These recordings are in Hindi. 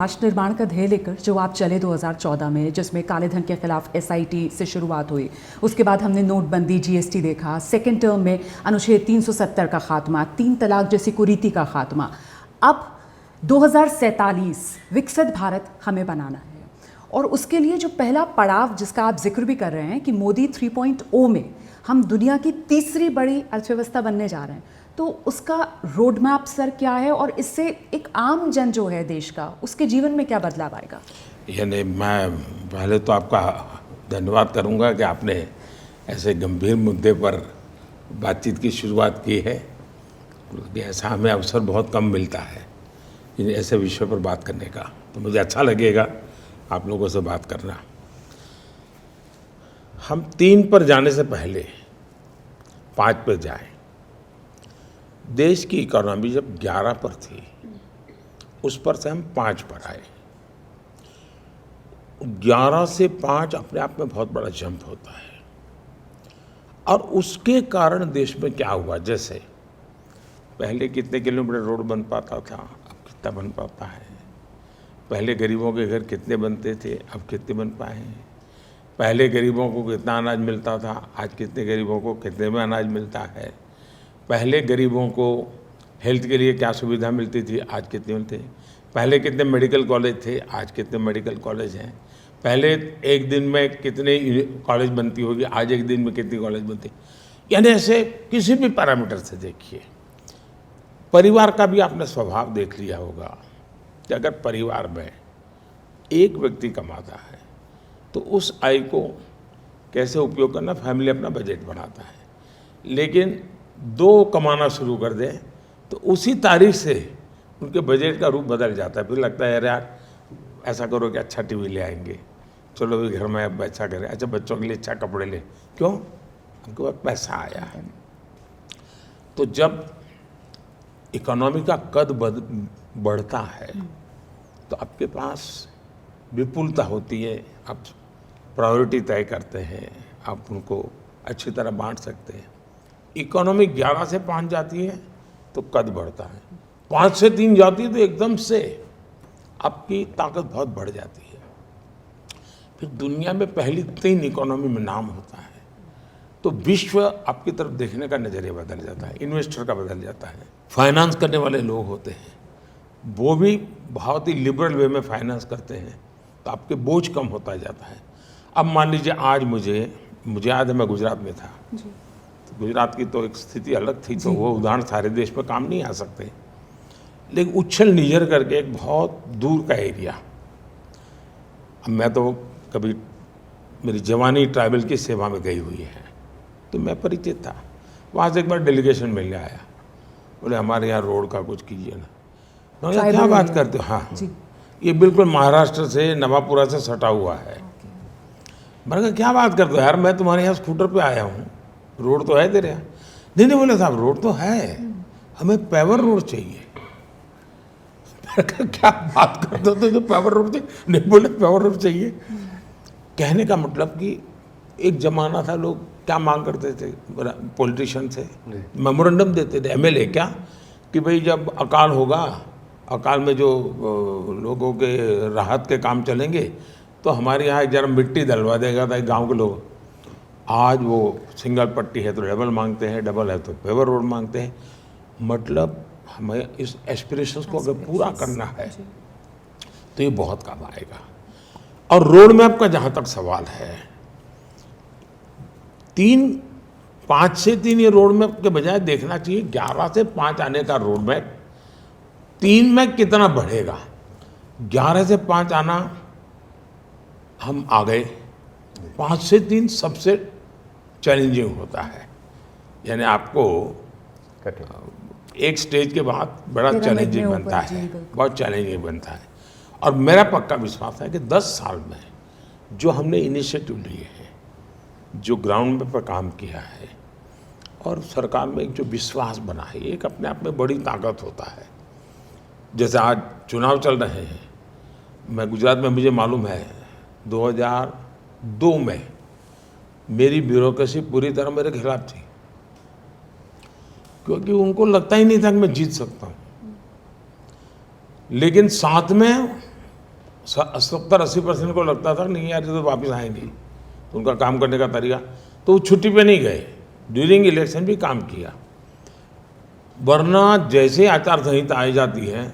राष्ट्र निर्माण का ध्येय लेकर जो आप चले 2014 में, जिसमें काले धन के खिलाफ एसआईटी से शुरुआत हुई, उसके बाद हमने नोटबंदी, जीएसटी देखा, सेकेंड टर्म में अनुच्छेद 370 का खात्मा, 3 तलाक जैसी कुरीति का खात्मा। अब 2047 विकसित भारत हमें बनाना है और उसके लिए जो पहला पड़ाव जिसका आप जिक्र भी कर रहे हैं कि मोदी 3.0 में हम दुनिया की तीसरी बड़ी अर्थव्यवस्था बनने जा रहे हैं, तो उसका रोड मैप सर क्या है और इससे एक आम जन जो है देश का, उसके जीवन में क्या बदलाव आएगा? यानी मैं पहले तो आपका धन्यवाद करूंगा कि आपने ऐसे गंभीर मुद्दे पर बातचीत की शुरुआत की है, क्योंकि ऐसा हमें अवसर बहुत कम मिलता है इन ऐसे विषय पर बात करने का। तो मुझे अच्छा लगेगा आप लोगों से बात करना। हम 3 पर जाने से पहले 5 पर जाएं। देश की इकोनॉमी जब 11 पर थी, उस पर से हम 5 पर आए। 11 से 5 अपने आप में बहुत बड़ा जंप होता है और उसके कारण देश में क्या हुआ, जैसे पहले कितने किलोमीटर रोड बन पाता था, अब कितना बन पाता है। पहले गरीबों के घर कितने बनते थे, अब कितने बन पाए हैं। पहले गरीबों को कितना अनाज मिलता था, आज कितने गरीबों को कितने में अनाज मिलता है। पहले गरीबों को हेल्थ के लिए क्या सुविधा मिलती थी, आज कितने मिलते हैं। पहले कितने मेडिकल कॉलेज थे, आज कितने मेडिकल कॉलेज हैं। पहले एक दिन में कितने कॉलेज बनती होगी, आज एक दिन में कितनी कॉलेज बनती। यानी ऐसे किसी भी पैरामीटर से देखिए। परिवार का भी आपने स्वभाव देख लिया होगा कि अगर परिवार में एक व्यक्ति कमाता है तो उस आय को कैसे उपयोग करना, फैमिली अपना बजट बनाता है। लेकिन 2 कमाना शुरू कर दें तो उसी तारीख से उनके बजट का रूप बदल जाता है। फिर लगता है यार ऐसा करो कि अच्छा टीवी ले आएंगे, चलो भी घर में अब अच्छा करें, अच्छा बच्चों के लिए अच्छा कपड़े ले, क्यों, उनके पास पैसा आया है। तो जब इकोनॉमी का कद बढ़ता है तो आपके पास विपुलता होती है, आप प्रायोरिटी तय करते हैं, आप उनको अच्छी तरह बांट सकते हैं। इकोनॉमी 11 से 5 जाती है तो कद बढ़ता है, 5 से 3 जाती है तो एकदम से आपकी ताकत बहुत बढ़ जाती है। फिर दुनिया में पहली 3 इकोनॉमी में नाम होता है तो विश्व आपकी तरफ देखने का नज़रिया बदल जाता है, इन्वेस्टर का बदल जाता है। फाइनेंस करने वाले लोग होते हैं, वो भी बहुत ही लिबरल वे में फाइनेंस करते हैं तो आपके बोझ कम होता जाता है। अब मान लीजिए आज मुझे याद है मैं गुजरात में था जी। गुजरात की तो एक स्थिति अलग थी, तो वो उदाहरण सारे देश में काम नहीं आ सकते। लेकिन उच्छल निझर करके एक बहुत दूर का एरिया, अब मैं तो कभी मेरी जवानी ट्राइबल की सेवा में गई हुई है तो मैं परिचित था। वहाँ से एक बार डेलीगेशन मिलने आया, बोले हमारे यहाँ रोड का कुछ कीजिए ना। मैंने क्या बात करते हो, हाँ ये बिल्कुल महाराष्ट्र से नवापुरा से सटा हुआ है। मैंने कहा क्या बात करते हो यार, मैं तुम्हारे यहाँ स्कूटर पे आया हूँ, रोड तो है तेरे यहाँ। नहीं बोले साहब रोड तो है, हमें पेवर रोड चाहिए। क्या बात करते हो तो पेवर रोड चाहिए, नहीं बोले पेवर रोड चाहिए। कहने का मतलब कि एक जमाना था लोग क्या मांग करते थे पॉलिटिशियन से, मेमोरेंडम देते थे, एमएलए क्या, कि भाई जब अकाल होगा, अकाल में जो लोगों के राहत के काम चलेंगे तो हमारे यहाँ जरा मिट्टी डलवा देगा था गांव के लोग। आज वो सिंगल पट्टी है तो डबल मांगते हैं, डबल है तो पेवर रोड मांगते हैं। मतलब हमें इस एस्पिरेशंस को अगर पूरा करना है तो ये बहुत काम आएगा। और रोड मैप का जहाँ तक सवाल है, 5 से 3 ये रोड मैप के बजाय देखना चाहिए 11 से 5 आने का रोड मैप 3 में कितना बढ़ेगा। 11 से 5 आना हम आ गए, 5 से 3 सबसे चैलेंजिंग होता है। यानी आपको एक स्टेज के बाद बड़ा चैलेंजिंग बनता है, बहुत चैलेंजिंग बनता है। और मेरा पक्का विश्वास है कि 10 साल में जो हमने इनिशिएटिव लिए हैं, जो ग्राउंड पर काम किया है और सरकार में एक जो विश्वास बना है, एक अपने आप में बड़ी ताकत होता है। जैसे आज चुनाव चल रहे हैं, मैं गुजरात में, मुझे मालूम है 2002 में मेरी ब्यूरोक्रेसी पूरी तरह मेरे खिलाफ थी, क्योंकि उनको लगता ही नहीं था कि मैं जीत सकता हूँ। लेकिन साथ में 70-80% को लगता था नहीं यार ये तो वापस आएंगे, तो उनका काम करने का तरीका, तो वो छुट्टी पे नहीं गए, ड्यूरिंग इलेक्शन भी काम किया। वरना जैसे आचार संहिता आई जाती है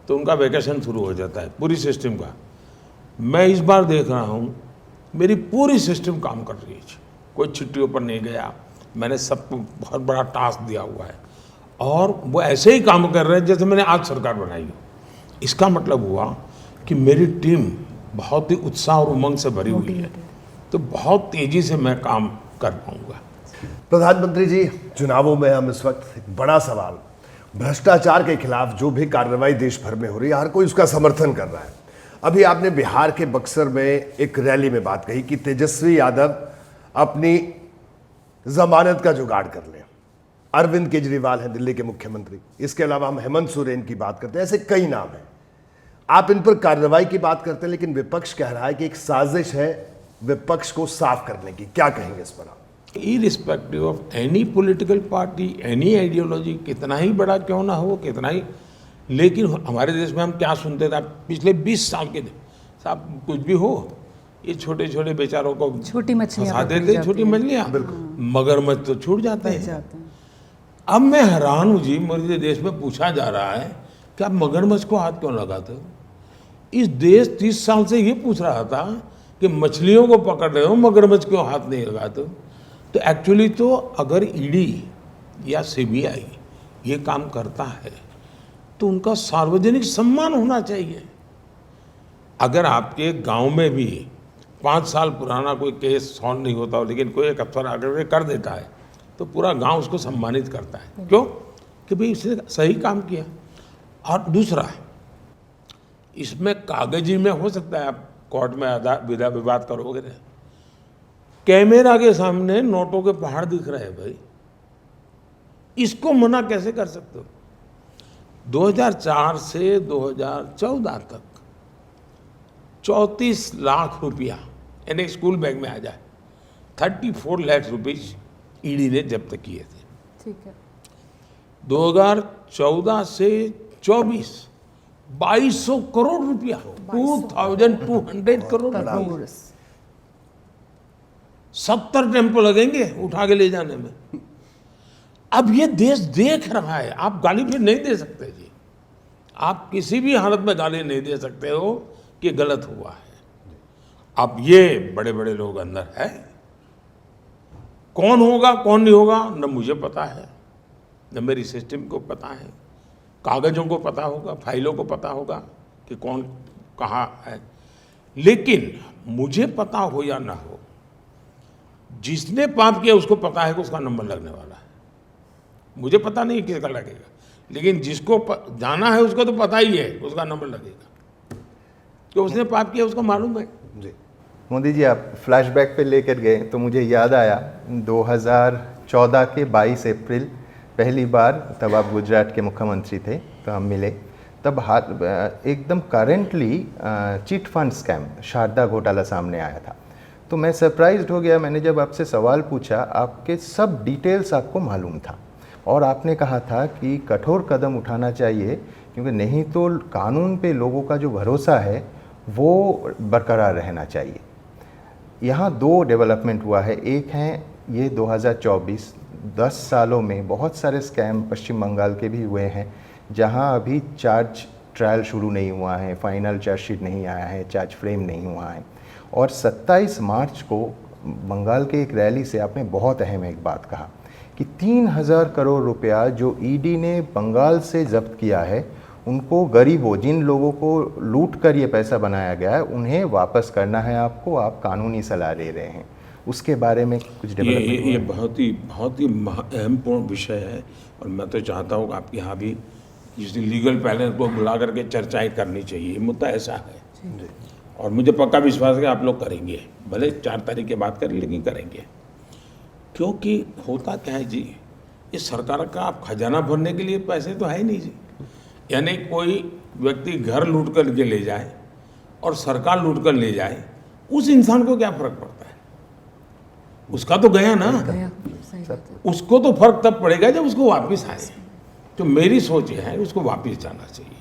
तो उनका वैकेशन शुरू हो जाता है पूरी सिस्टम का। मैं इस बार देख रहा हूँ मेरी पूरी सिस्टम काम कर रही है, कोई छुट्टियों पर नहीं गया, मैंने सबको बहुत बड़ा टास्क दिया हुआ है और वो ऐसे ही काम कर रहे हैं जैसे मैंने आज सरकार बनाई हो। इसका मतलब हुआ कि मेरी टीम बहुत ही उत्साह और उमंग से भरी हुई है, तो बहुत तेजी से मैं काम कर पाऊंगा। प्रधानमंत्री जी, चुनावों में हम इस वक्त एक बड़ा सवाल, भ्रष्टाचार के खिलाफ जो भी कार्रवाई देश भर में हो रही है, हर कोई उसका समर्थन कर रहा है। अभी आपने बिहार के बक्सर में एक रैली में बात कही कि तेजस्वी यादव अपनी जमानत का जुगाड़ कर ले। अरविंद केजरीवाल हैं दिल्ली के मुख्यमंत्री, इसके अलावा हम हेमंत सोरेन की बात करते हैं, ऐसे कई नाम हैं। आप इन पर कार्रवाई की बात करते हैं, लेकिन विपक्ष कह रहा है कि एक साजिश है विपक्ष को साफ करने की। क्या कहेंगे इस पर आप? Irrespective of any political party, any ideology, कितना ही बड़ा क्यों ना हो, कितना ही, लेकिन हमारे देश में हम क्या सुनते थे पिछले 20 साल के, साहब कुछ भी हो, ये छोटे छोटे बेचारों को छोटी मछलियां फंसा देते, छोटी मछलियां, मगरमच्छ तो छूट जाते हैं। अब मैं हैरान हूँ जी, मेरे देश में पूछा जा रहा है कि आप मगरमच्छ को हाथ क्यों लगाते हो। इस देश 30 साल से ये पूछ रहा था कि मछलियों को पकड़ रहे हो, मगरमच्छ क्यों हाथ नहीं लगाते हो। तो एक्चुअली तो अगर ईडी या सीबीआई ये काम करता है तो उनका सार्वजनिक सम्मान होना चाहिए। अगर आपके गांव में भी 5 साल पुराना कोई केस सॉल्व नहीं होता हो, लेकिन कोई एक अफसर आकर कर देता है तो पूरा गांव उसको सम्मानित करता है। क्यों? कि भाई इसने सही काम किया। और दूसरा, इसमें कागजी में हो सकता है आप कोर्ट में विधा विवाद करोगे, कैमरा के सामने नोटों के पहाड़ दिख रहे हैं भाई, इसको मना कैसे कर सकते हो। 2004 से 2014 तक 34 लाख रुपया यानी स्कूल बैग में आ जाए 34 लाख रुपीज ईडी ने जब्त किए थे। ठीक है। 2014 से 24 2200 करोड़ रुपया, 2200 करोड़, 70 टेम्पो लगेंगे उठा के ले जाने में। अब ये देश देख रहा है, आप गाली फिर नहीं दे सकते जी, आप किसी भी हालत में गाली नहीं दे सकते हो कि गलत हुआ है। अब ये बड़े बड़े लोग अंदर है, कौन होगा कौन नहीं होगा न मुझे पता है, न मेरी सिस्टम को पता है, कागजों को पता होगा, फाइलों को पता होगा कि कौन कहाँ है। लेकिन मुझे पता हो या ना हो, जिसने पाप किया उसको पता है कि उसका नंबर लगने वाला है। मुझे पता नहीं किसका लगेगा, लेकिन जिसको जाना है उसको तो पता ही है उसका नंबर लगेगा, तो उसने पाप किया उसको मालूम है जी। मोदी जी, आप फ्लैशबैक पे लेकर गए तो मुझे याद आया 2014 के 22 अप्रैल पहली बार, तब आप गुजरात के मुख्यमंत्री थे, तो हम मिले। तब एकदम currently chit fund scam Sharda घोटाला सामने आया था। तो मैं सरप्राइज्ड हो गया, मैंने जब आपसे सवाल पूछा, आपके सब डिटेल्स आपको मालूम था और आपने कहा था कि कठोर कदम उठाना चाहिए, क्योंकि नहीं तो कानून पे लोगों का जो भरोसा है वो बरकरार रहना चाहिए। यहाँ 2 डेवलपमेंट हुआ है। एक है ये 2024, 10 सालों में बहुत सारे स्कैम पश्चिम बंगाल के भी हुए हैं, जहाँ अभी चार्ज ट्रायल शुरू नहीं हुआ है, फाइनल चार्जशीट नहीं आया है, चार्ज फ्रेम नहीं हुआ है। और 27 मार्च को बंगाल के एक रैली से आपने बहुत अहम एक बात कहा कि 3000 करोड़ रुपया जो ईडी ने बंगाल से जब्त किया है, उनको गरीबों, जिन लोगों को लूट कर ये पैसा बनाया गया है, उन्हें वापस करना है आपको। आप कानूनी सलाह दे रहे हैं, उसके बारे में कुछ डेवलपमेंट? ये बहुत ही अहमपूर्ण विषय है और मैं तो चाहता हूँ कि आपके यहाँ भी इस लीगल पैनल को बुला करके चर्चाएं करनी चाहिए। मुद्दा ऐसा है और मुझे पक्का विश्वास है कि आप लोग करेंगे, भले 4 तारीख के बाद करें लेकिन करेंगे। क्योंकि होता क्या है जी, इस सरकार का आप खजाना भरने के लिए पैसे तो है ही नहीं जी। यानी कोई व्यक्ति घर लूट कर के ले जाए और सरकार लूट कर ले जाए, उस इंसान को क्या फर्क पड़ता है? उसका तो गया ना, उसको तो फर्क तब पड़ेगा जब उसको वापस आए। तो मेरी सोच ये है उसको वापस जाना चाहिए।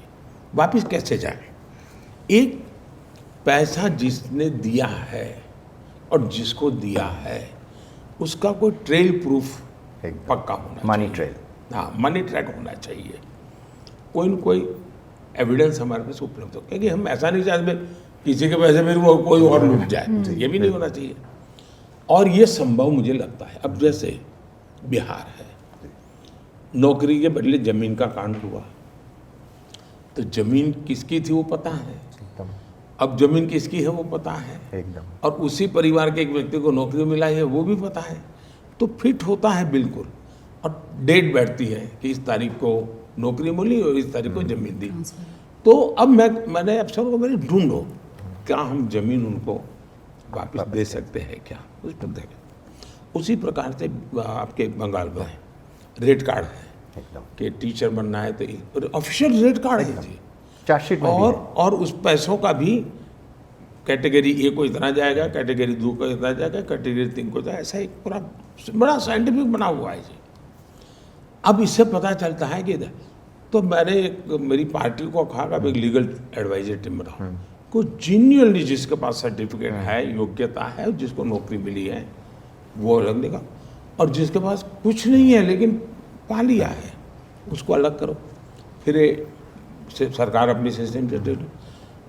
वापस कैसे जाए? एक पैसा जिसने दिया है और जिसको दिया है उसका कोई ट्रेल प्रूफ एकदम। पक्का होना मनी चाहिए। ट्रेल। हाँ, मनी ट्रैक होना चाहिए, कोई न कोई एविडेंस हमारे पास उपलब्ध हो, क्योंकि हम ऐसा नहीं चाहते किसी के पैसे में वो कोई और लूट जाए, ये भी नहीं होना चाहिए। और ये संभव मुझे लगता है। अब जैसे बिहार है, नौकरी के बदले जमीन का कांड हुआ, तो जमीन किसकी थी वो पता है, एकदम अब जमीन किसकी है वो पता है, एकदम। और उसी परिवार के एक व्यक्ति को नौकरी मिला है वो भी पता है, तो फिट होता है बिल्कुल। और डेट बैठती है कि इस तारीख को नौकरी मिली और इस तारीख को जमीन दी। तो अब मैंने अफसरों को मैंने ढूंढो क्या हम जमीन उनको वापस दे सकते हैं क्या, उस पर देखें। उसी प्रकार से आपके बंगाल में रेट कार्ड है एकदम कि टीचर बनना है तो ऑफिशियल रेट कार्ड है जी। चार्जशीट में भी है। और उस पैसों का भी कैटेगरी ए को इतना जाएगा, कैटेगरी 2 को इतना जाएगा, कैटेगरी 3 को जाएगा, ऐसा एक पूरा बड़ा साइंटिफिक बना हुआ है जी। अब इससे पता चलता है कि तो मैंने मेरी पार्टी को कहा कि एक लीगल एडवाइजर टीम बनाओ, को जेन्युइनली जिसके पास सर्टिफिकेट है, योग्यता है, जिसको नौकरी मिली है वो अलग निकालो, और जिसके पास कुछ नहीं है लेकिन पा लिया है उसको अलग करो। फिर सरकार अपनी सिस्टम से दे दो।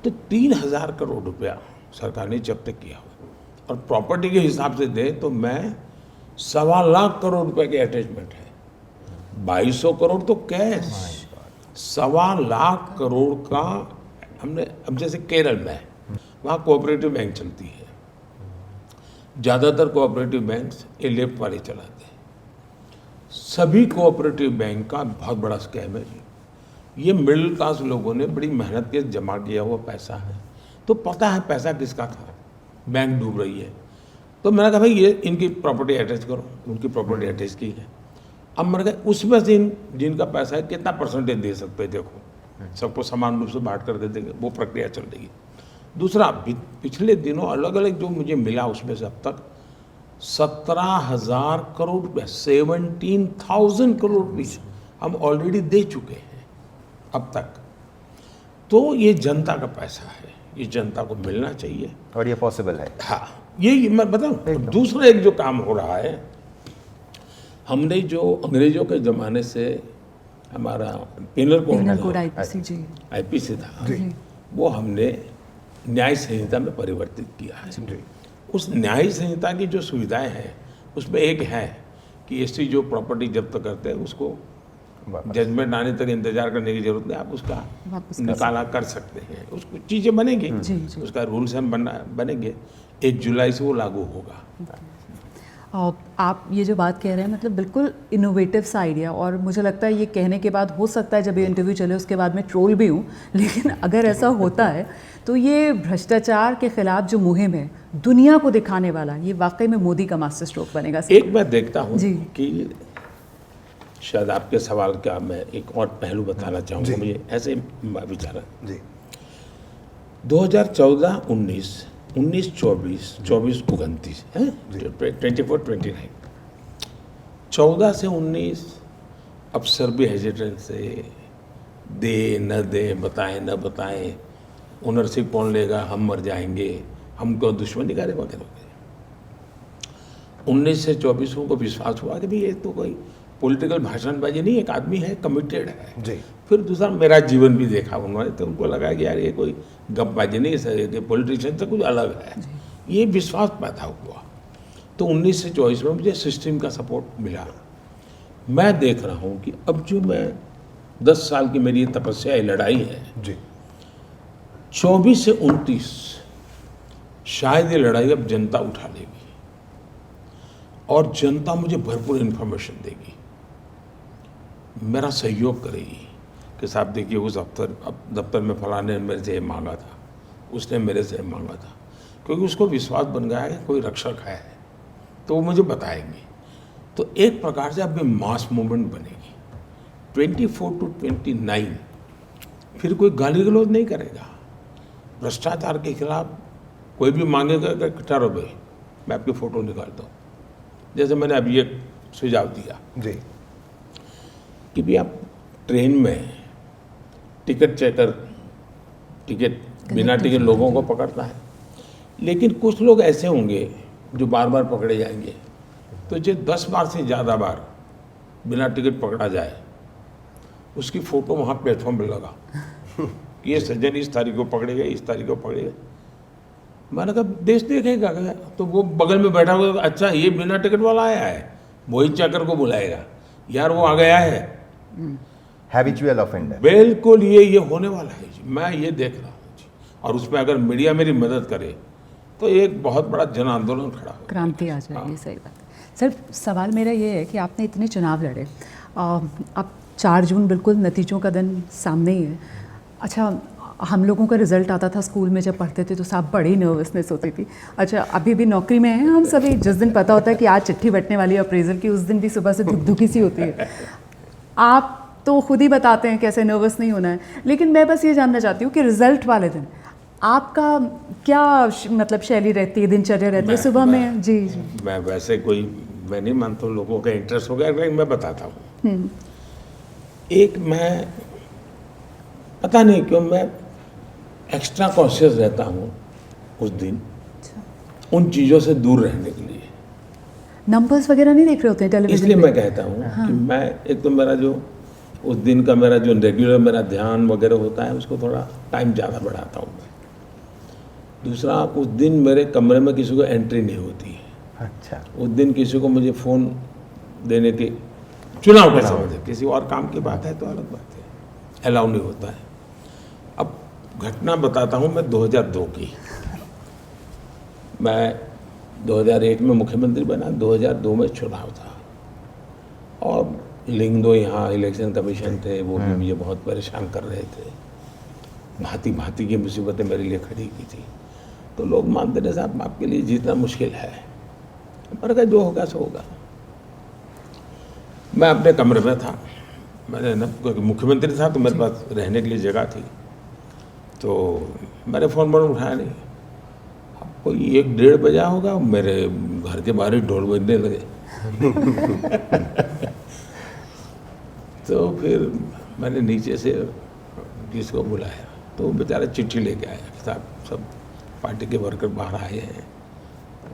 तो 3,000 करोड़ रुपया सरकार ने जब्त किया हुआ, और प्रॉपर्टी के हिसाब से दे तो मैं 1.25 लाख करोड़ रुपए के अटैचमेंट है, 2200 करोड़ तो कैश, 1.25 लाख करोड़ का हमने। अब जैसे केरल में वहाँ कोऑपरेटिव बैंक चलती है, ज़्यादातर कोऑपरेटिव बैंक ये लेफ्ट वाले चलाते हैं। सभी कोऑपरेटिव बैंक का बहुत बड़ा स्कैम है ये मिडिल क्लास लोगों ने बड़ी मेहनत के जमा किया हुआ पैसा है, तो पता है पैसा किसका था, बैंक डूब रही है। तो मैंने कहा भाई ये इनकी प्रॉपर्टी अटैच करो, उनकी प्रॉपर्टी अटैच की है। अब मैंने कहा उसमें से जिनका पैसा है कितना परसेंटेज दे सकते हैं, देखो सबको समान रूप से बांट कर दे देंगे, वो प्रक्रिया चल रही। दूसरा, पिछले दिनों अलग अलग जो मुझे मिला उसमें से अब तक 17,000 करोड़ रुपया, 17,000 करोड़ रुपये हम ऑलरेडी दे चुके हैं अब तक। तो ये जनता का पैसा है, ये जनता को मिलना चाहिए, और ये पॉसिबल है। हाँ, ये मैं बताऊँ। दूसरा एक जो काम हो रहा है, हमने जो अंग्रेजों के ज़माने से हमारा पिनल कोड आईपीसी जी आईपीसी था, वो हमने न्याय संहिता में परिवर्तित किया है। उस न्याय संहिता की जो सुविधाएं हैं उसमें एक है कि एसटी जो प्रॉपर्टी जब्त करते हैं उसको जजमेंट आने तक इंतजार करने की जरूरत नहीं, आप उसका निकाला कर सकते हैं। उसको चीज़ें बनेंगी, उसका रूल्स हम बनेंगे, 1 जुलाई से वो लागू होगा। आप ये जो बात कह रहे हैं मतलब बिल्कुल इनोवेटिव सा आइडिया, और मुझे लगता है ये कहने के बाद हो सकता है जब ये इंटरव्यू चले उसके बाद मैं ट्रोल भी हूँ, लेकिन अगर ऐसा होता है तो ये भ्रष्टाचार के खिलाफ जो मुहिम है दुनिया को दिखाने वाला, ये वाकई में मोदी का मास्टर स्ट्रोक बनेगा। एक मैं देखता हूँ कि शायद आपके सवाल का मैं एक और पहलू बताना चाहूँगा, मुझे ऐसे विचार है। 2014-19, 19-24, 24-29 है, 24-29, 14 से 19 अफसर भी हेजिटेंट से दे न दे, बताएं न बताएं, ओनरशिप कौन लेगा, हम मर जाएंगे, हमको दुश्मनी करे वगैरह वगैरह। 19 से 24 को विश्वास हुआ कि भाई ये तो कोई पॉलिटिकल भाषणबाजी नहीं, एक आदमी है, कमिटेड है जी। फिर दूसरा मेरा जीवन भी देखा उन्होंने, तो उनको लगा कि यार ये कोई गपबाजी नहीं है, पॉलिटिशियन से कुछ अलग है, ये विश्वास पैदा हुआ। तो 19 से 24 में मुझे सिस्टम का सपोर्ट मिला। मैं देख रहा हूँ कि अब जो मैं 10 साल की मेरी तपस्या लड़ाई है जी, 24 से 29 शायद ये लड़ाई अब जनता उठा लेगी और जनता मुझे भरपूर इन्फॉर्मेशन देगी, मेरा सहयोग करेगी कि साहब देखिए उस दफ्तर में फलाने ने मेरे से ये मांगा था, उसने मेरे से मांगा था, क्योंकि उसको विश्वास बन गया है कि कोई रक्षक है, तो वो मुझे बताएंगे। तो एक प्रकार से अब मास मूवमेंट बनेगी। 24 to 29 फिर कोई गाली गलौज नहीं करेगा, भ्रष्टाचार के खिलाफ कोई भी मांगेगा कि ठहरो भाई मैं आपकी फ़ोटो निकालता हूँ, जैसे मैंने अभी एक सुझाव दिया जी कि भी आप ट्रेन में टिकट चेकर टिकट बिना टिकट लोगों को पकड़ता है। लेकिन कुछ लोग ऐसे होंगे जो बार बार पकड़े जाएंगे, तो जो 10 बार से ज़्यादा बार बिना टिकट पकड़ा जाए, उसकी फ़ोटो वहाँ प्लेटफॉर्म पर लगा कि ये सज्जन इस तारीख को पकड़े गए, इस तारीख को पकड़े गए। मैंने कहा देश देखेगा क्या? तो वो बगल में बैठा हुआ, अच्छा ये बिना टिकट वाला आया है, वही चाकर को बुलाएगा, यार वो आ गया है। Habitual offender. बिल्कुल ये होने वाला है जी, मैं ये देख रहा हूँ जी। और उसमें अगर मीडिया मेरी मदद करे तो एक बहुत बड़ा जन आंदोलन खड़ा हो, क्रांति आ जाएगी। सही बात है। सर, सवाल मेरा ये है कि आपने इतने चुनाव लड़े, अब 4 जून बिल्कुल नतीजों का दिन सामने ही है। अच्छा, हम लोगों का रिजल्ट आता था स्कूल में जब पढ़ते थे तो साहब बड़ी नर्वसनेस होती थी। अच्छा, अभी भी नौकरी में हैं हम सभी, जिस दिन पता होता है कि आज चिट्ठी बंटने वाली है अप्रेजल की, उस दिन भी सुबह से धुकधुकी सी होती है। आप तो खुद ही बताते हैं कैसे नर्वस नहीं होना है, लेकिन मैं बस ये जानना चाहती हूँ कि रिजल्ट वाले दिन आपका क्या मतलब शैली रहती है, दिनचर्या रहती है सुबह में? जी जी। मैं वैसे मैं नहीं मानता हूँ लोगों का इंटरेस्ट हो गया, लेकिन मैं बताता हूँ। एक मैं पता नहीं क्यों मैं एक्स्ट्रा कॉन्शियस रहता हूँ उस दिन, उन चीज़ों से दूर रहने के लिए। नंबर्स वगैरह नहीं देख रहे होते हैं टेलीविजन इसलिए पे? मैं कहता हूँ कि मैं एक तो मेरा जो उस दिन का मेरा जो रेगुलर मेरा ध्यान वगैरह होता है, उसको थोड़ा टाइम ज़्यादा बढ़ाता हूँ मैं। दूसरा, उस दिन मेरे कमरे में किसी को एंट्री नहीं होती है। अच्छा। उस दिन किसी को मुझे फ़ोन देने की, चुनाव का समय है, किसी और काम की बात है तो अलग बात है, अलाउ नहीं होता है। अब घटना बताता हूँ मैं 2002 की। मैं 2001 में मुख्यमंत्री बना, 2002 में चुनाव था, और लिंगदो यहाँ इलेक्शन कमीशन थे, वो भी मुझे बहुत परेशान कर रहे थे। भांति भांति की मुसीबतें मेरे लिए खड़ी की थी। तो लोग मानते थे साहब आपके लिए जीतना मुश्किल है। मैंने कहा जो होगा सो होगा। मैं अपने कमरे में था, मैंने ना, क्योंकि मुख्यमंत्री था तो मेरे पास रहने के लिए जगह थी, तो मैंने फ़ोन पर उठाया नहीं। कोई 1-1:30 बजा होगा, मेरे घर के बाहर ही ढोल बजने लगे। तो फिर मैंने नीचे से किसको बुलाया, तो वो बेचारा चिट्ठी लेके आया कि साहब सब पार्टी के वर्कर बाहर आए हैं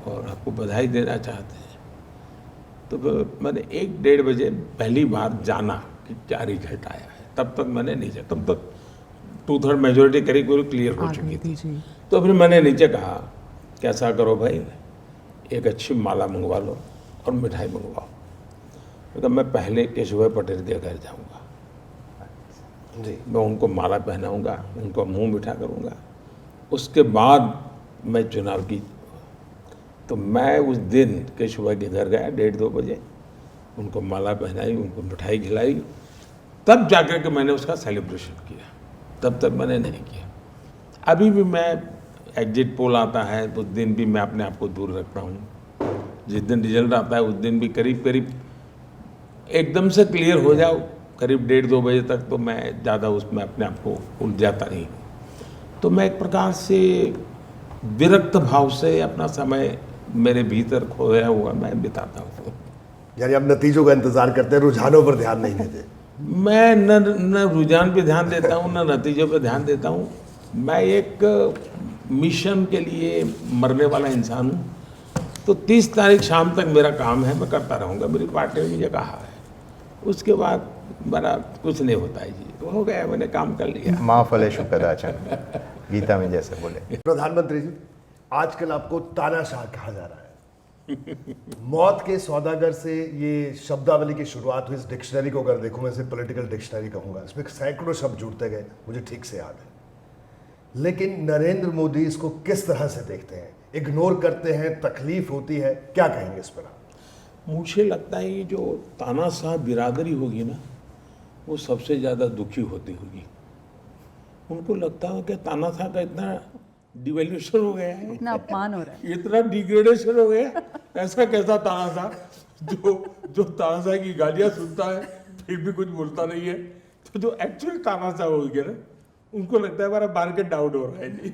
और आपको बधाई देना चाहते हैं। तो फिर मैंने 1-1:30 बजे पहली बार जाना कि क्या रिजल्ट आया है। तब तक मैंने नीचे, तब तक 2/3 मेजोरिटी करीब क्लियर हो चुकी थी। तो फिर मैंने नीचे कहा कि ऐसा करो भाई, एक अच्छी माला मंगवा लो और मिठाई मंगवाओ, क्योंकि मैं पहले केशव पटेल के घर जाऊंगा जी, मैं उनको माला पहनाऊंगा, उनको मुंह मीठा करूंगा, उसके बाद मैं चुनाव की। तो मैं उस दिन केशव के घर गया 1:30-2 बजे, उनको माला पहनाई, उनको मिठाई खिलाई, तब जाकर के मैंने उसका सेलिब्रेशन किया। तब तक मैंने नहीं किया। अभी भी मैं एग्जिट पोल आता है उस दिन भी मैं अपने आप को दूर रखता हूँ। जिस दिन रिजल्ट आता है उस दिन भी करीब करीब एकदम से क्लियर हो जाओ करीब 1:30-2 बजे तक, तो मैं ज़्यादा उसमें अपने आप को उलझाता नहीं। तो मैं एक प्रकार से विरक्त भाव से अपना समय मेरे भीतर खोया हुआ मैं बिताता हूँ। यानी आप नतीजों का इंतजार करते हैं, रुझानों पर ध्यान नहीं देते? मैं न रुझान पे ध्यान देता हूँ, न नतीजों पे ध्यान देता हूँ। मैं एक मिशन के लिए मरने वाला इंसान हूँ। तो 30 तारीख शाम तक मेरा काम है, मैं करता रहूँगा, मेरी पार्टी ने मुझे कहा है। उसके बाद बड़ा कुछ नहीं होता है जी, तो हो गया, मैंने काम कर लिया। माँ फलेषु कदाचन, गीता में जैसे बोले। प्रधानमंत्री जी, आजकल आपको तानाशाह कहा जा रहा है। मौत के सौदागर से ये शब्दावली की शुरुआत हुई। इस डिक्शनरी को अगर देखूं, मैं इसे पॉलिटिकल डिक्शनरी कहूंगा, इसमें सैकड़ों शब्द जुड़ते गए, मुझे ठीक से याद है। लेकिन नरेंद्र मोदी इसको किस तरह से देखते हैं? इग्नोर करते हैं, तकलीफ होती है, क्या कहेंगे इस पर? मुझे लगता है ये जो तानाशाह बिरादरी होगी ना, वो सबसे ज़्यादा दुखी होती होगी। उनको लगता है कि तानाशाह का इतना डिवेल्यूशन हो गया है, इतना अपमान हो रहा है, इतना डिग्रेडेशन हो गया। ऐसा कैसा तानाशाह जो तानाशाह की गालियाँ सुनता है फिर भी कुछ बोलता नहीं है। तो जो एक्चुअल तानाशाह हो गया ना, उनको लगता है हमारा मार्केट डाउन हो रहा है जी।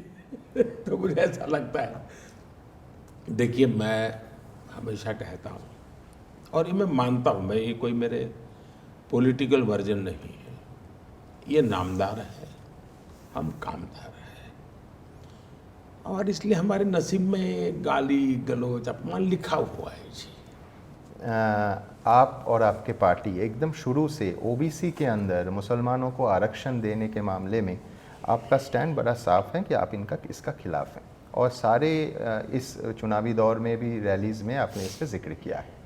तो मुझे ऐसा लगता है। देखिए, मैं हमेशा कहता हूँ और ये मैं मानता हूँ, मैं ये कोई मेरे पॉलिटिकल वर्जन नहीं है, ये नामदार है, हम कामदार हैं। और इसलिए हमारे नसीब में गाली गलौज अपमान लिखा हुआ है जी। आप और आपके पार्टी एकदम शुरू से ओबीसी के अंदर मुसलमानों को आरक्षण देने के मामले में आपका स्टैंड बड़ा साफ है कि आप इसका खिलाफ हैं, और सारे इस चुनावी दौर में भी रैलीज़ में आपने इसका जिक्र किया है।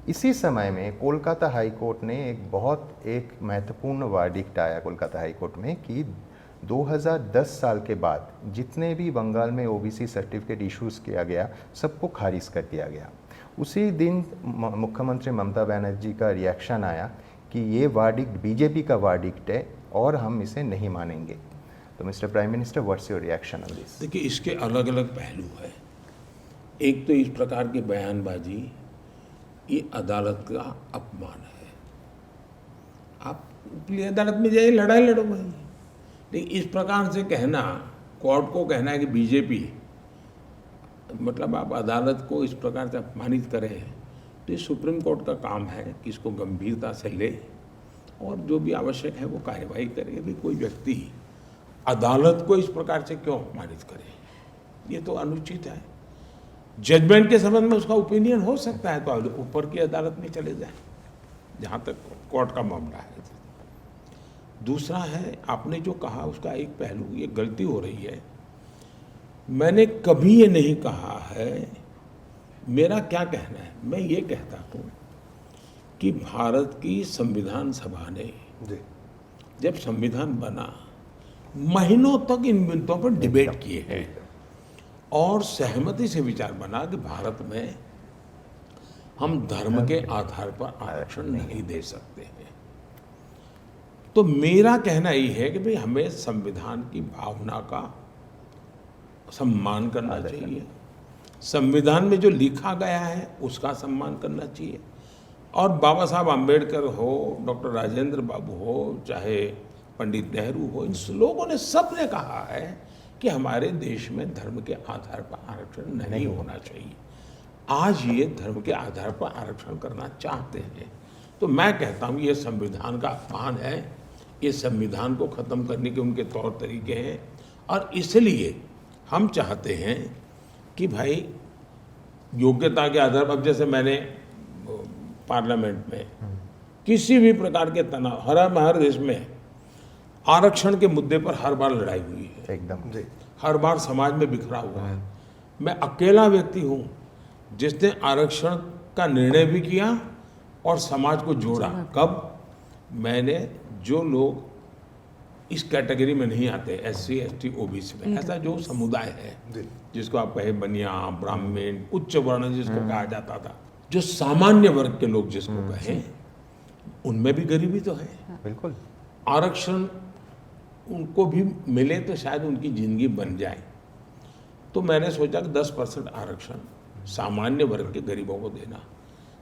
इसी समय में कोलकाता हाई कोर्ट ने एक महत्वपूर्ण वर्डिक्ट आया कोलकाता हाई कोर्ट में कि 2010 साल के बाद जितने भी बंगाल में ओबीसी सर्टिफिकेट इश्यूज़ किया गया सबको खारिज कर दिया गया। उसी दिन मुख्यमंत्री ममता बनर्जी का रिएक्शन आया कि ये वर्डिक्ट बीजेपी का वर्डिक्ट है और हम इसे नहीं मानेंगे। तो mister prime minister, what's your reaction on this? देखिए, इसके अलग अलग पहलू है। एक तो इस प्रकार की बयानबाजी ये अदालत का अपमान है। आप अदालत में जाइए, लड़ाई लड़ो भाई। लेकिन इस प्रकार से कहना, कोर्ट को कहना है कि बीजेपी, मतलब आप अदालत को इस प्रकार से अपमानित करें, तो ये सुप्रीम कोर्ट का काम है कि इसको गंभीरता से ले और जो भी आवश्यक है वो कार्यवाही करे। अभी कोई व्यक्ति अदालत को इस प्रकार से क्यों अपमानित करे, ये तो अनुचित है। जजमेंट के संबंध में उसका ओपिनियन हो सकता है, तो ऊपर की अदालत में चले जाए जहाँ तक कोर्ट का मामला है। दूसरा है, आपने जो कहा उसका एक पहलू, ये गलती हो रही है। मैंने कभी ये नहीं कहा है, मेरा क्या कहना है, मैं ये कहता हूँ कि भारत की संविधान सभा ने जब संविधान बना महीनों तक इन मुद्दों पर डिबेट किए हैं और सहमति से विचार बना कि भारत में हम धर्म के आधार पर आरक्षण नहीं दे सकते हैं। तो मेरा कहना ये है कि भाई हमें संविधान की भावना का सम्मान करना चाहिए, संविधान में जो लिखा गया है उसका सम्मान करना चाहिए। और बाबा साहब आम्बेडकर हो, डॉक्टर राजेंद्र बाबू हो, चाहे पंडित नेहरू हो, इन लोगों ने सबने कहा है कि हमारे देश में धर्म के आधार पर आरक्षण नहीं होना चाहिए। आज ये धर्म के आधार पर आरक्षण करना चाहते हैं, तो मैं कहता हूँ ये संविधान का अपमान है, ये संविधान को ख़त्म करने के उनके तौर तरीके हैं। और इसलिए हम चाहते हैं कि भाई योग्यता के आधार पर, अब जैसे मैंने पार्लियामेंट में किसी भी प्रकार के तनाव, हर देश में आरक्षण के मुद्दे पर हर बार लड़ाई हुई है, एकदम जी, हर बार समाज में बिखरा हुआ है। मैं अकेला व्यक्ति हूँ जिसने आरक्षण का निर्णय भी किया और समाज को जोड़ा। कब? मैंने जो लोग इस कैटेगरी में नहीं आते, SC ST OBC में, ऐसा जो समुदाय है जिसको आप कहे बनिया, ब्राह्मण, उच्च वर्ण जिसको कहा जाता था, जो सामान्य वर्ग के लोग जिसको कहें, उनमें भी गरीबी तो है। बिल्कुल। आरक्षण उनको भी मिले तो शायद उनकी जिंदगी बन जाए। तो मैंने सोचा कि 10% आरक्षण सामान्य वर्ग के गरीबों को देना,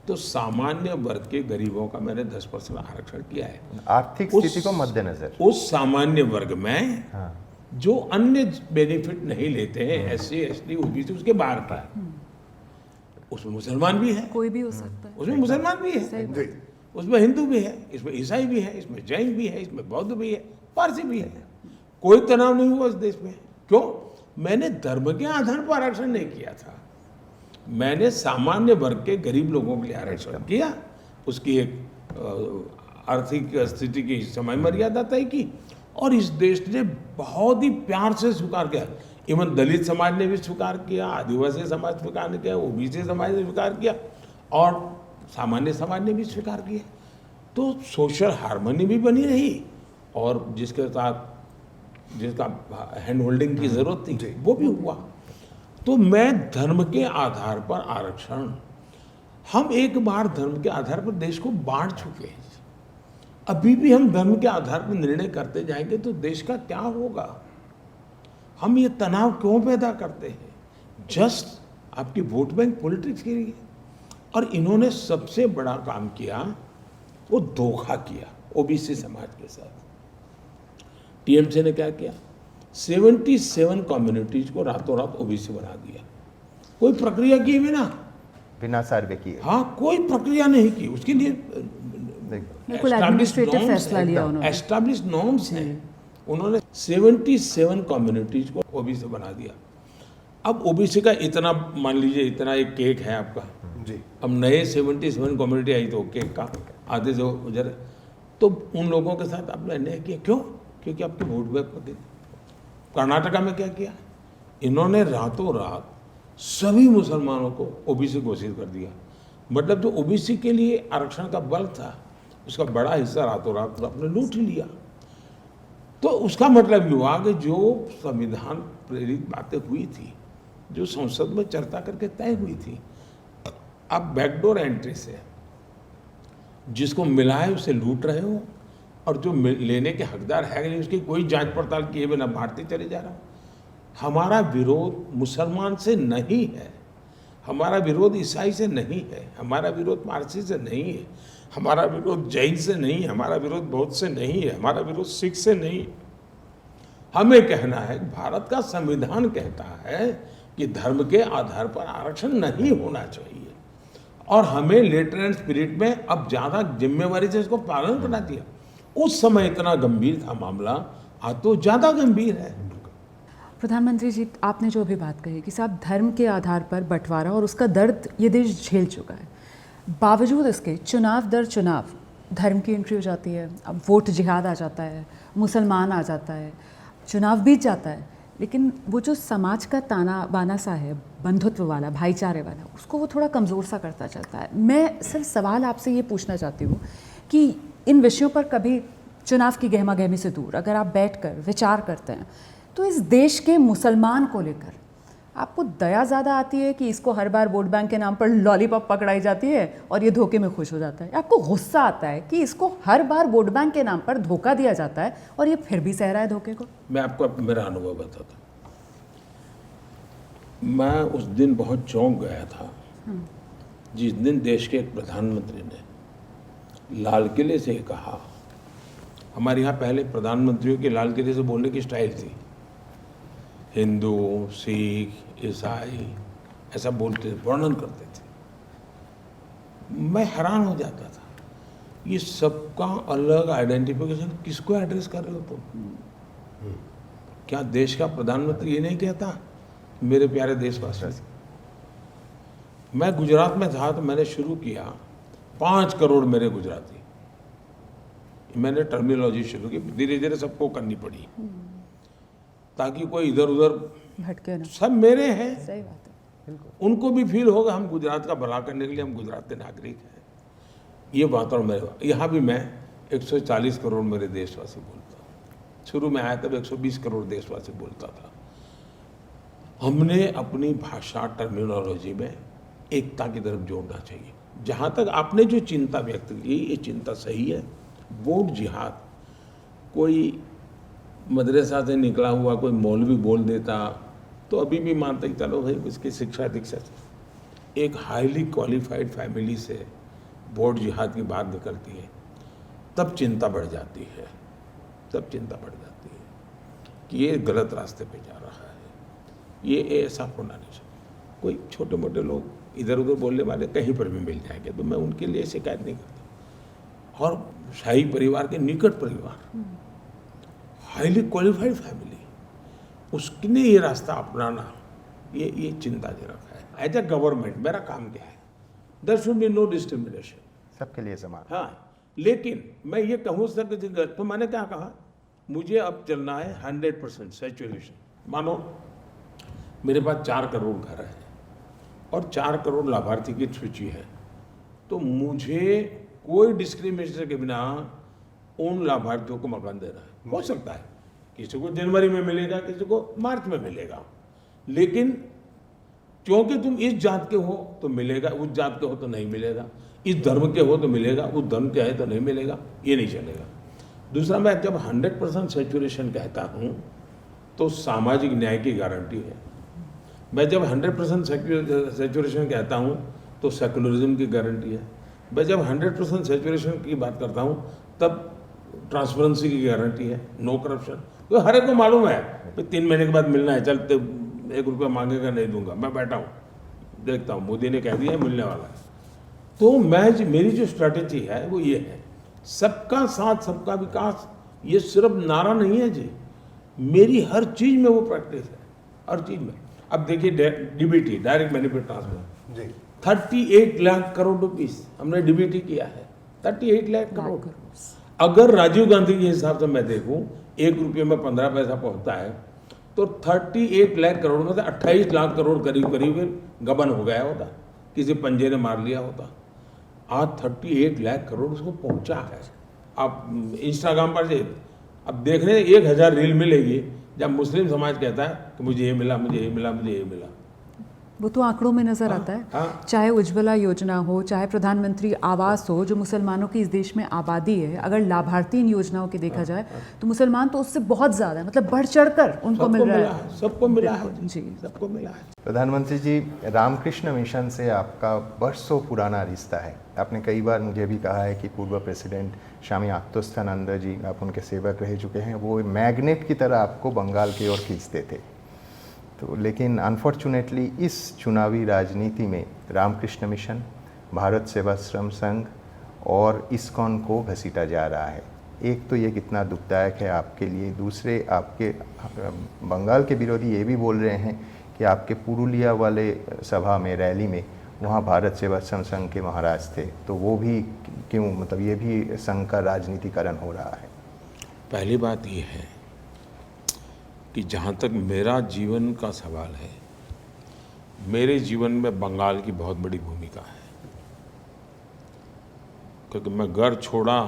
तो सामान्य वर्ग के गरीबों का मैंने 10% आरक्षण किया है। आर्थिक स्थिति को मद्देनजर उस सामान्य वर्ग में जो अन्य बेनिफिट नहीं लेते हैं, SC ST OBC, उसके बाहर का है, उसमें मुसलमान भी है, कोई भी हो सकता है, उसमें मुसलमान भी है, उसमें हिंदू भी है, इसमें ईसाई भी है, इसमें जैन भी है, इसमें बौद्ध भी है, पारसी भी है। कोई तनाव नहीं हुआ इस देश में। क्यों? मैंने धर्म के आधार पर आरक्षण नहीं किया था, मैंने सामान्य वर्ग के गरीब लोगों के लिए आरक्षण किया। उसकी एक आर्थिक स्थिति की समय मर्यादा तय की और इस देश ने बहुत ही प्यार से स्वीकार किया। इवन दलित समाज ने भी स्वीकार किया, आदिवासी समाज स्वीकार किया, OBC समाज ने स्वीकार किया और सामान्य समाज ने भी स्वीकार किया। तो सोशल हार्मनी भी बनी रही और जिसका हैंड होल्डिंग की जरूरत थी वो भी हुआ। तो मैं धर्म के आधार पर आरक्षण, हम एक बार धर्म के आधार पर देश को बांट चुके हैं, अभी भी हम धर्म के आधार पर निर्णय करते जाएंगे तो देश का क्या होगा? हम ये तनाव क्यों पैदा करते हैं? जस्ट आपकी वोट बैंक पॉलिटिक्स के लिए। और इन्होंने सबसे बड़ा काम किया, वो धोखा किया OBC समाज के साथ। TMC ने क्या किया? 77 कम्युनिटीज को रातों रात OBC बना दिया, कोई प्रक्रिया की बिना, बिना सर्वे किए। हाँ, कोई प्रक्रिया नहीं की उसके लिए। बिल्कुल एडमिनिस्ट्रेटिव फैसला लिया उन्होंने। एस्टैब्लिश्ड नॉर्म्स हैं, उन्होंने 77 कम्युनिटीज को ओबीसी बना दिया। अब ओबीसी का इतना मान लीजिए इतना एक केक है आपका जी। अब नए 77 कम्युनिटी आई तो केक का आधे से उधर, तो उन लोगों के साथ आपने अन्याय किया। क्यों? क्योंकि आपके वोट बैंक पर। कर्नाटका में क्या किया? इन्होंने रातों रात सभी मुसलमानों को ओबीसी घोषित कर दिया। मतलब जो ओबीसी के लिए आरक्षण का बल था उसका बड़ा हिस्सा रातों रात आपने लूट ही लिया। तो उसका मतलब ये हुआ कि जो संविधान प्रेरित बातें हुई थी, जो संसद में चर्चा करके तय हुई थी, आप बैकडोर एंट्री से जिसको मिला है उसे लूट रहे हो, और जो लेने के हकदार है नहीं उसकी कोई जांच पड़ताल किए बिना भारतीय चले जा रहा हो। हमारा विरोध मुसलमान से नहीं है, हमारा विरोध ईसाई से नहीं है, हमारा विरोध पारसी से नहीं है, हमारा विरोध जैन से नहीं है, हमारा विरोध बौद्ध से नहीं है, हमारा विरोध सिख से नहीं है। हमें कहना है कि भारत का संविधान कहता है कि धर्म के आधार पर आरक्षण नहीं होना चाहिए, और हमें लेटर एंड स्पिरिट में अब ज़्यादा जिम्मेवारी से इसको पालन करना चाहिए। उस समय इतना गंभीर था मामला, आज तो ज़्यादा गंभीर है। प्रधानमंत्री जी, आपने जो भी बात कही कि साहब धर्म के आधार पर बंटवारा और उसका दर्द ये देश झेल चुका है, बावजूद इसके चुनाव दर चुनाव धर्म की एंट्री हो जाती है, अब वोट जिहाद आ जाता है, मुसलमान आ जाता है, चुनाव बीत जाता है, लेकिन वो जो समाज का ताना बाना सा है, बंधुत्व वाला, भाईचारे वाला, उसको वो थोड़ा कमज़ोर सा करता चलता है। मैं सिर्फ सवाल आपसे ये पूछना चाहती हूँ कि इन विषयों पर कभी चुनाव की गहमा गहमी से दूर अगर आप बैठकर विचार करते हैं तो इस देश के मुसलमान को लेकर आपको दया ज़्यादा आती है कि इसको हर बार वोट बैंक के नाम पर लॉलीपॉप पकड़ाई जाती है और ये धोखे में खुश हो जाता है, आपको गुस्सा आता है कि इसको हर बार वोट बैंक के नाम पर धोखा दिया जाता है और ये फिर भी सह रहा है धोखे को? मैं आपको मेरा अनुभव बताता हूँ। मैं उस दिन बहुत चौंक गया था जिस दिन देश के एक प्रधानमंत्री ने लाल किले से कहा। हमारे यहाँ पहले प्रधानमंत्रियों के लाल किले से बोलने की स्टाइल थी, हिंदू, सिख, ईसाई ऐसा बोलते थे, वर्णन करते थे। मैं हैरान हो जाता था, ये सबका अलग आइडेंटिफिकेशन किसको एड्रेस कर रहे हो तुम? क्या देश का प्रधानमंत्री ये नहीं कहता मेरे प्यारे देशवासी? मैं गुजरात में था तो मैंने शुरू किया 5 करोड़ मेरे गुजराती, मैंने टर्मिनोलॉजी शुरू की, धीरे धीरे सबको करनी पड़ी ताकि कोई इधर उधर भटके ना। सब मेरे हैं, सही बात है। उनको भी फील होगा हम गुजरात का भला करने के लिए हम गुजरात के नागरिक हैं। ये बात और मेरे यहाँ भी मैं 140 करोड़ मेरे देशवासी बोलता। शुरू में आया तब 120 करोड़ देशवासी बोलता था। हमने अपनी भाषा टर्मिनोलॉजी में एकता की तरफ जोड़ना चाहिए। जहाँ तक आपने जो चिंता व्यक्त की, ये चिंता सही है। वोट जिहाद, कोई मदरसा से निकला हुआ कोई मौलवी बोल देता तो अभी भी मानते ही चलो भाई इसकी शिक्षा दीक्षा से। एक हाईली क्वालिफाइड फैमिली से वोट जिहाद की बात निकलती है तब चिंता बढ़ जाती है, तब चिंता बढ़ जाती है कि ये गलत रास्ते पे जा रहा है, ये ऐसा होना नहीं चाहिए। कोई छोटे मोटे लोग इधर उधर बोलने वाले कहीं पर भी मिल जाएंगे तो मैं उनके लिए शिकायत नहीं करता। और शाही परिवार के निकट परिवार, हाईली क्वालिफाइड फैमिली, उसने ये रास्ता अपनाना ये चिंताजनक है। एज ए गवर्नमेंट मेरा काम क्या है? There should be no discrimination, सबके लिए समान। हाँ, लेकिन मैं ये कहूँ सर तो मैंने क्या कहा, मुझे अब चलना है 100% सैचुरेशन। मानो मेरे पास 4 करोड़ घर है और 4 करोड़ लाभार्थी की सूची है, तो मुझे कोई डिस्क्रिमिनेशन के बिना उन लाभार्थियों को मकान देना है। हो सकता है किसी को जनवरी में मिलेगा, किसी को मार्च में मिलेगा, लेकिन क्योंकि तुम इस जात के हो तो मिलेगा, उस जात के हो तो नहीं मिलेगा, इस धर्म के हो तो मिलेगा, उस धर्म के है तो नहीं मिलेगा, ये नहीं चलेगा। दूसरा, मैं जब 100% सैचुरेशन कहता हूँ तो सामाजिक न्याय की गारंटी है। मैं जब 100% सैचुरेशन कहता हूँ तो सेकुलरिज्म की गारंटी है। मैं जब 100% सैचुरेशन की बात करता हूँ तब ट्रांसपेरेंसी की गारंटी है, नो करप्शन। तो हर एक को मालूम है कि 3 महीने के बाद मिलना है, चलते 1 रुपया मांगेगा नहीं दूंगा, मैं बैठा हूँ देखता हूँ, मोदी ने कह दिया है मिलने वाला है। तो मेरी जो स्ट्रैटेजी है वो ये है, सबका साथ सबका विकास ये सिर्फ नारा नहीं है जी, मेरी हर चीज में वो प्रैक्टिस है, हर चीज में। अब देखिए डीबीटी, डायरेक्ट बेनिफिट ट्रांसफर, जी 38 लाख करोड़ रुपीस हमने डीबीटी किया है, 38 लाख करोड़। अगर राजीव गांधी के हिसाब से मैं देखूं 1 रुपये में 15 पैसा पहुंचता है, तो 38 लाख करोड़ में से 28 लाख करोड़ करीब करीब गबन हो गया होता, किसी पंजे ने मार लिया होता। आज 38 लाख करोड़ उसको पहुंचा है। आप इंस्टाग्राम पर से अब देख रहे हैं 1000 रील मिलेगी जब मुस्लिम समाज कहता है कि मुझे ये मिला, मुझे ये मिला, मुझे ये मिला। वो तो आंकड़ों में नजर आता है। हाँ। चाहे उज्ज्वला योजना हो, चाहे प्रधानमंत्री आवास हो, जो मुसलमानों की इस देश में आबादी है, अगर लाभार्थी इन योजनाओं के देखा जाए तो मुसलमान तो उससे बहुत ज्यादा है, मतलब बढ़ चढ़कर उनको मिल रहा है। सबको मिला है जी, सबको मिला है। प्रधानमंत्री जी, रामकृष्ण मिशन से आपका बरसों पुराना रिश्ता है। आपने कई बार मुझे भी कहा है कि पूर्व प्रेसिडेंट स्वामी आत्तोस्थानंद जी, आप उनके सेवक रह चुके हैं, वो मैग्नेट की तरह आपको बंगाल की ओर खींचते थे। तो लेकिन अनफॉर्चुनेटली इस चुनावी राजनीति में रामकृष्ण मिशन, भारत सेवाश्रम संघ और इस्कॉन को घसीटा जा रहा है। एक तो ये कितना दुखदायक है आपके लिए, दूसरे आपके बंगाल के विरोधी ये भी बोल रहे हैं कि आपके पुरुलिया वाले सभा में, रैली में, वहाँ भारत सेवाश्रम संघ के महाराज थे, तो वो भी क्यों, मतलब ये भी संघ का राजनीतिकरण हो रहा है। पहली बात ये है कि जहाँ तक मेरा जीवन का सवाल है, मेरे जीवन में बंगाल की बहुत बड़ी भूमिका है, क्योंकि मैं घर छोड़ा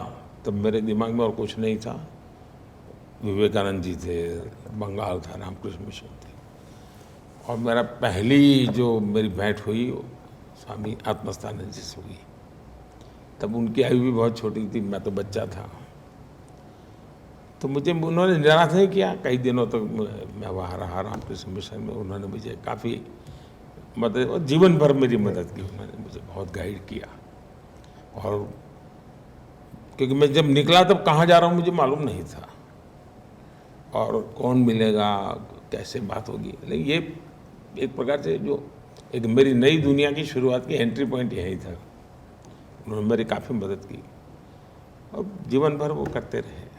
तब मेरे दिमाग में और कुछ नहीं था। विवेकानंद जी थे, बंगाल था, रामकृष्ण मिशन थे, और मेरा पहली जो मेरी भेंट हुई स्वामी आत्मस्थानंद जी से हुई। तब उनकी आयु भी बहुत छोटी थी, मैं तो बच्चा था। तो मुझे उन्होंने निराश नहीं किया, कई दिनों तक मैं वहाँ रहा रामकृष्ण मिशन में। उन्होंने मुझे काफ़ी मदद, और जीवन भर मेरी मदद की, उन्होंने मुझे बहुत गाइड किया। और क्योंकि मैं जब निकला तब कहाँ जा रहा हूँ मुझे मालूम नहीं था, और कौन मिलेगा, कैसे बात होगी। लेकिन ये एक प्रकार से जो एक मेरी नई दुनिया की शुरुआत की एंट्री पॉइंट यही था। उन्होंने मेरी काफ़ी मदद की और जीवन भर वो करते रहे।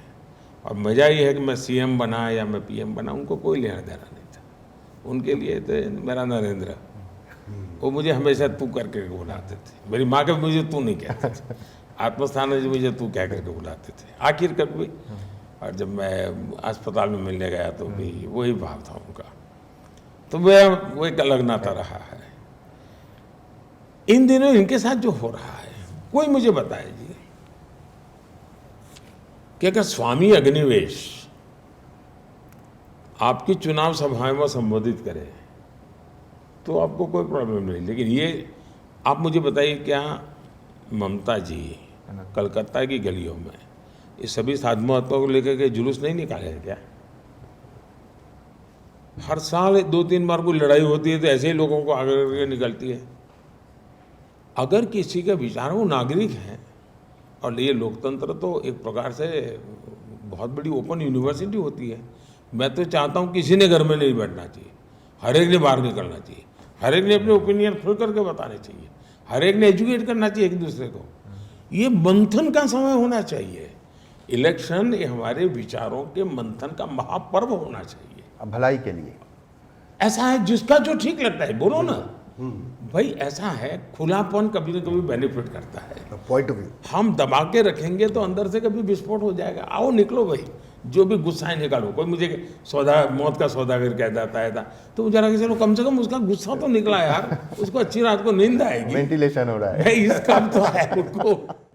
और मज़ा ये है कि मैं सीएम बना या मैं पीएम बना, उनको कोई लेना देना नहीं था। उनके लिए तो मेरा नरेंद्र, वो मुझे हमेशा तू करके बुलाते थे। मेरी माँ के मुझे तू नहीं कहते थे, आत्मस्थान जी मुझे तू कह करके बुलाते थे आखिरकार भी। और जब मैं अस्पताल में मिलने गया तो भी वही भाव था उनका। तो वो एक अलग नाता रहा है। इन दिनों इनके साथ जो हो रहा है, कोई मुझे बताए जी कि अगर स्वामी अग्निवेश आपकी चुनाव सभाएं में संबोधित करे तो आपको कोई प्रॉब्लम नहीं। लेकिन ये आप मुझे बताइए, क्या ममता जी कलकत्ता की गलियों में ये सभी साधु महत्वों को लेकर के जुलूस नहीं निकाले हैं क्या? हर साल 2-3 बार कोई लड़ाई होती है तो ऐसे ही लोगों को आगे करके निकलती है। अगर किसी का विचार, वो नागरिक हैं, और ये लोकतंत्र तो एक प्रकार से बहुत बड़ी ओपन यूनिवर्सिटी होती है। मैं तो चाहता हूँ किसी ने घर में नहीं बैठना चाहिए, हर एक ने बाहर निकलना चाहिए, हर एक ने अपने ओपिनियन खुल करके बताने चाहिए, हर एक ने एजुकेट करना चाहिए एक दूसरे को। ये मंथन का समय होना चाहिए। इलेक्शन ये हमारे विचारों के मंथन का महापर्व होना चाहिए, भलाई के लिए। ऐसा है जिसका जो ठीक लगता है बोलो ना भाई। ऐसा है, खुलापन कभी न कभी बेनिफिट करता है। पॉइंट ऑफ व्यू हम दबा के रखेंगे तो अंदर से कभी विस्फोट हो जाएगा। आओ निकलो भाई, जो भी गुस्सा है निकालो। कोई मुझे मौत का सौदागर कह देता है तो मुझे लगा चलो कम से कम उसका गुस्सा तो निकला यार, उसको अच्छी रात को नींद आएगी, वेंटिलेशन हो रहा है। इस काम तो है उनको।